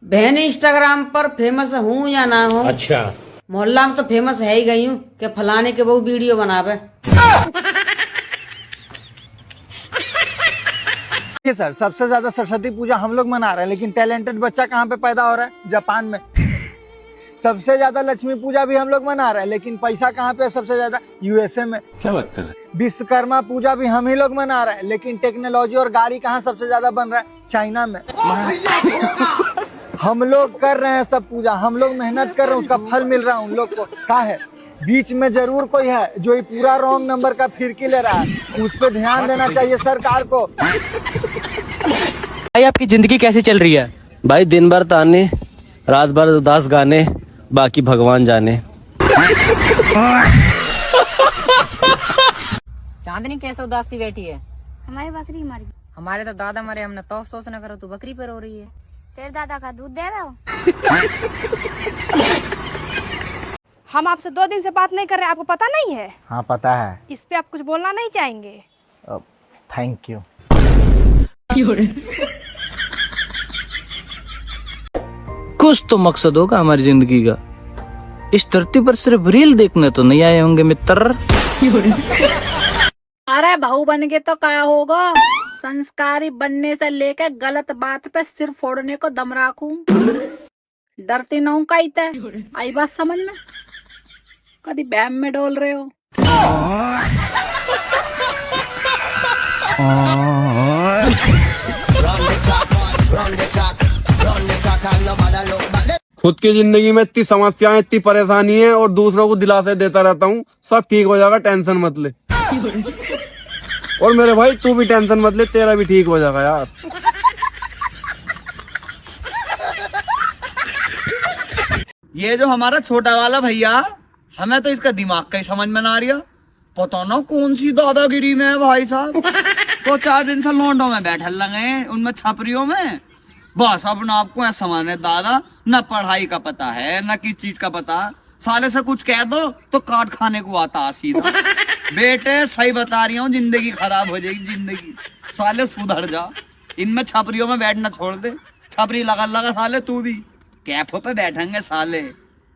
बहन इंस्टाग्राम पर फेमस हूँ या ना हूँ, अच्छा, मोहल्ला में तो फेमस है ही गई हूँ कि फलाने के बहू वीडियो बनावे। सर सबसे ज्यादा सरस्वती पूजा हम लोग मना रहे हैं, लेकिन टैलेंटेड बच्चा कहाँ पे पैदा हो रहा है? जापान में। सबसे ज्यादा लक्ष्मी पूजा भी हम लोग मना रहे हैं, लेकिन पैसा कहाँ पे है सबसे ज्यादा? यूएसए में। क्या बात कर रहे हैं? विश्वकर्मा पूजा भी हम ही लोग मना रहे हैं, लेकिन टेक्नोलॉजी और गाड़ी कहाँ सबसे ज्यादा बन रहा है? चाइना में। हम लोग कर रहे हैं सब पूजा, हम लोग मेहनत कर रहे हैं, उसका फल मिल रहा है उन लोग को। क्या है बीच में जरूर कोई है जो ये पूरा रॉन्ग नंबर का फिरकी ले रहा है, उस पर ध्यान देना चाहिए सरकार को। भाई आपकी जिंदगी कैसी चल रही है? भाई दिन भर ताने, रात भर उदास गाने, बाकी भगवान जाने। चांदनी कैसे उदासी बैठी है? हमारी बकरी मर गई। हमारे तो दादा मरे, हमने तो अफसोस न करो, तू बकरी पर रो रही है। तेरे दादा का दूध दे रहे हो? हम आपसे 2 दिन से बात नहीं कर रहे, आपको पता नहीं है? हाँ पता है। इस पे आप कुछ बोलना नहीं चाहेंगे? Thank you. कुछ तो मकसद होगा हमारी जिंदगी का। इस धरती पर सिर्फ रील देखने तो नहीं आए होंगे मित्र। अरे बहू बन के तो क्या होगा, संस्कारी बनने से लेकर गलत बात पे सिर फोड़ने को दम राखूं। डरती न हूं कहीं ते, आई बात समझ में? कभी बैम में डोल रहे हो? खुद की जिंदगी में इतनी समस्याएं, इतनी परेशानी है और दूसरों को दिलासे देता रहता हूँ, सब ठीक हो जाएगा, टेंशन मत ले। और मेरे भाई तू भी टेंशन मत ले, तेरा भी ठीक हो जाएगा यार। ये जो हमारा छोटा वाला भैया, हमें तो इसका दिमाग का ही समझ में ना आ रहा। पता ना कौन सी दादागिरी में है भाई साहब। तो 4 दिन से लौंडों में बैठे लगे, उनमें छपरियों में। बस अपना आपको ऐसा समझने दादा, न पढ़ाई का पता है न किस चीज का पता। साले से कुछ कह दो तो काट खाने को आता सीधा। बेटे सही बता रही हूँ, जिंदगी खराब हो जाएगी जिंदगी। साले सुधर जा, इनमें छपरियों में बैठना छोड़ दे। छपरी लगा लगा साले तू भी, कैफों पे बैठेंगे साले,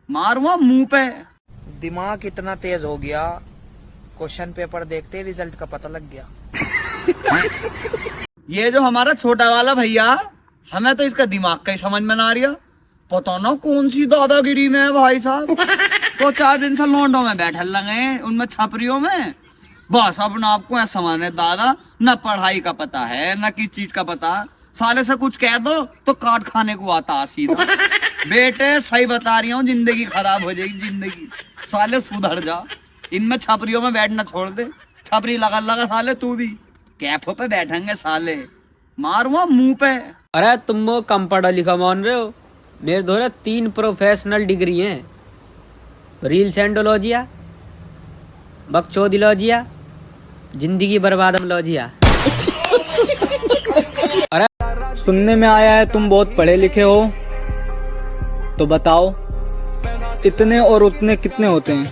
मारूंगा मुंह पे। दिमाग इतना तेज हो गया, क्वेश्चन पेपर देखते रिजल्ट का पता लग गया। ये जो हमारा छोटा वाला भैया, हमें तो इसका दिमाग का ही समझ में ना आ रहा। पता ना कौन सी दादागिरी में है भाई साहब। तो 4 दिन से लौंडों में बैठे लगे, उनमें छपरियों में। बस अपना आपको ऐसा समझने दादा, न पढ़ाई का पता है न किस चीज का पता। साले से कुछ कह दो तो काट खाने को आता सीधा। बेटे सही बता रही हूँ, जिंदगी खराब हो जाएगी जिंदगी। साले सुधर जा, इनमें छपरियों में बैठना छोड़ दे। छपरी लगा लगा साले तू भी, कैफों पे बैठेंगे साले, मारूंगा मुंह पे। अरे तुम वो कम पढ़ा लिखा मान रहे हो? मेरे दो 3 प्रोफेशनल डिग्री हैं। रील सेंडोलॉजिया, बकचोदिलॉजिया, जिंदगी बर्बादमलॉजिया। अरे सुनने में आया है तुम बहुत पढ़े लिखे हो, तो बताओ इतने और उतने कितने होते हैं?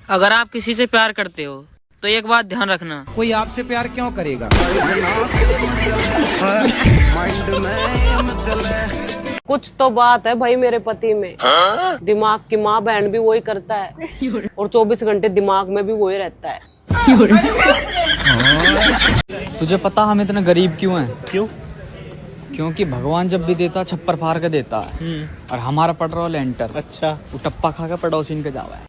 अगर आप किसी से प्यार करते हो तो एक बात ध्यान रखना, कोई आपसे प्यार क्यों करेगा? कुछ तो बात है भाई मेरे पति में। दिमाग की माँ बहन भी वही करता है और 24 घंटे दिमाग में भी वही रहता है। तुझे पता हम इतने गरीब क्यों हैं? क्यों? क्योंकि भगवान जब भी देता छप्पर फाड़ के देता है, और हमारा पड़ रहा है लेंटर। अच्छा, वो टप्पा खा के पड़ोसी के जावा है।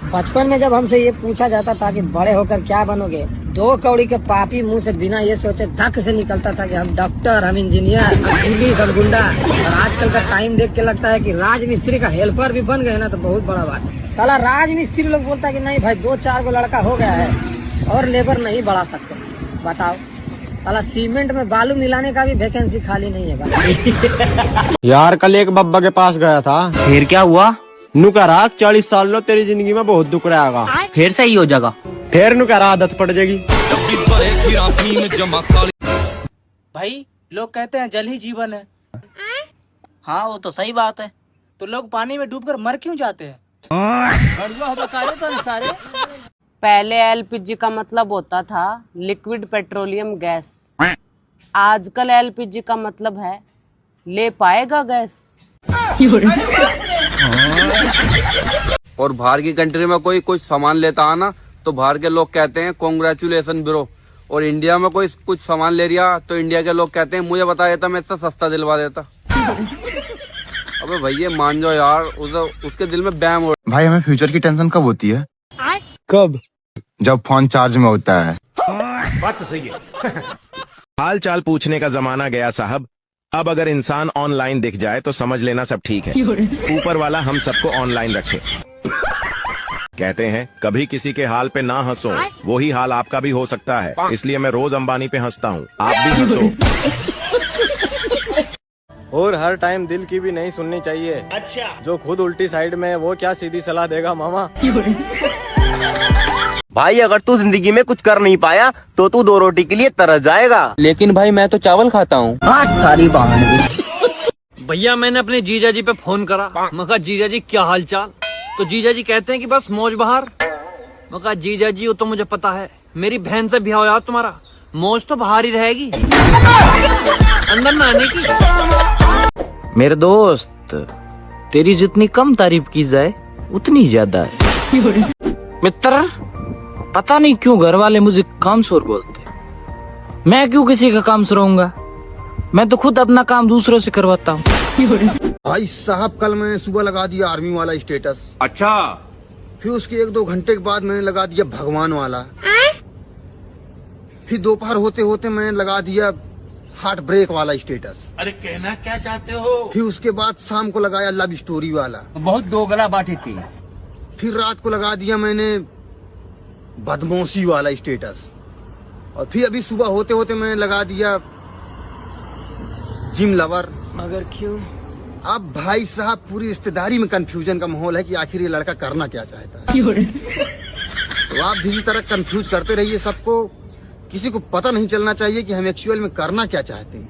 बचपन में जब हमसे ये पूछा जाता था कि बड़े होकर क्या बनोगे, 2 कौड़ी के पापी मुंह से बिना ये सोचे धक से निकलता था कि हम डॉक्टर, हम इंजीनियर, हम पुलिस, हम गुंडा। और आजकल का टाइम देख के लगता है कि राजमिस्त्री का हेल्पर भी बन गए ना तो बहुत बड़ा बात है। साला राजमिस्त्री लोग बोलता है कि नहीं भाई 2-4 गो लड़का हो गया है और लेबर नहीं बढ़ा सकते। बताओ, साला सीमेंट में बालू मिलाने का भी वैकेंसी खाली नहीं है भाई। यार कल एक बब्बा के पास गया था। फिर क्या हुआ? नुकरा 40 साल लो, तेरी जिंदगी में बहुत दुख रहेगा। फिर सही हो जाएगा। फिर नुकरा आदत पड़ जाएगी। भाई लोग कहते हैं जल ही जीवन है। हाँ वो तो सही बात है। तो लोग पानी में डूबकर मर क्यों जाते हैं? बता रहे तो सारे पहले एलपीजी का मतलब होता था लिक्विड पेट्रोलियम गैस। आजकल एलपीजी का मतलब है ले पाएगा गैस। और बाहर की कंट्री में कोई कुछ सामान लेता है ना तो बाहर के लोग कहते हैं कॉन्ग्रेचुलेसन ब्रो, और इंडिया में कोई कुछ सामान ले रिया तो इंडिया के लोग कहते हैं मुझे बता देता मैं इससे सस्ता दिलवा देता। अबे भैया मान जाओ यार, उसके दिल में बैम हो। भाई हमें फ्यूचर की टेंशन कब होती है? कब? जब फोन चार्ज में होता है। बात तो सही है। हाल चाल पूछने का जमाना गया साहब। अब अगर इंसान ऑनलाइन दिख जाए तो समझ लेना सब ठीक है। ऊपर वाला हम सबको ऑनलाइन रखे। कहते हैं कभी किसी के हाल पे ना हंसो, वही हाल आपका भी हो सकता है। इसलिए मैं रोज अंबानी पे हंसता हूँ, आप भी हंसो। और हर टाइम दिल की भी नहीं सुननी चाहिए। अच्छा, जो खुद उल्टी साइड में है वो क्या सीधी सलाह देगा मामा। भाई अगर तू जिंदगी में कुछ कर नहीं पाया तो तू 2 रोटी के लिए तरस जाएगा। लेकिन भाई मैं तो चावल खाता हूँ। सारी बहाने। भैया मैंने अपने जीजा जी पे फोन करा, मैं कहा जीजा जी क्या हाल चाल, तो जीजा जी कहते हैं कि बस मौज बहार। मैं कहा जीजा जी वो तो मुझे पता है, मेरी बहन से ब्याह हो यार तुम्हारा, मौज तो बाहर ही रहेगी, अंदर ना आने की। मेरे दोस्त तेरी जितनी कम तारीफ की जाए उतनी ज्यादा है। मित्र पता नहीं क्यों घर वाले मुझे कामचोर बोलते, मैं क्यों किसी का कामचोर रहूंगा, मैं तो खुद अपना काम दूसरों से करवाता हूँ। भाई साहब कल मैं सुबह लगा दिया आर्मी वाला स्टेटस। अच्छा, फिर उसके 1-2 घंटे के बाद मैंने लगा दिया भगवान वाला। फिर दोपहर होते होते मैं लगा दिया हार्ट ब्रेक वाला स्टेटस। अरे कहना क्या चाहते हो? फिर उसके बाद शाम को लगाया लव स्टोरी वाला। बहुत दोगला बाटी थी। फिर रात को लगा दिया मैंने बदमाशी वाला स्टेटस। और फिर अभी सुबह होते होते मैंने लगा दिया जिम लवर। मगर क्यों? अब भाई साहब पूरी रिश्तेदारी में कंफ्यूजन का माहौल है कि आखिर ये लड़का करना क्या चाहता है। तो आप भी इसी तरह कंफ्यूज करते रहिए सबको, किसी को पता नहीं चलना चाहिए कि हम एक्चुअल में करना क्या चाहते हैं।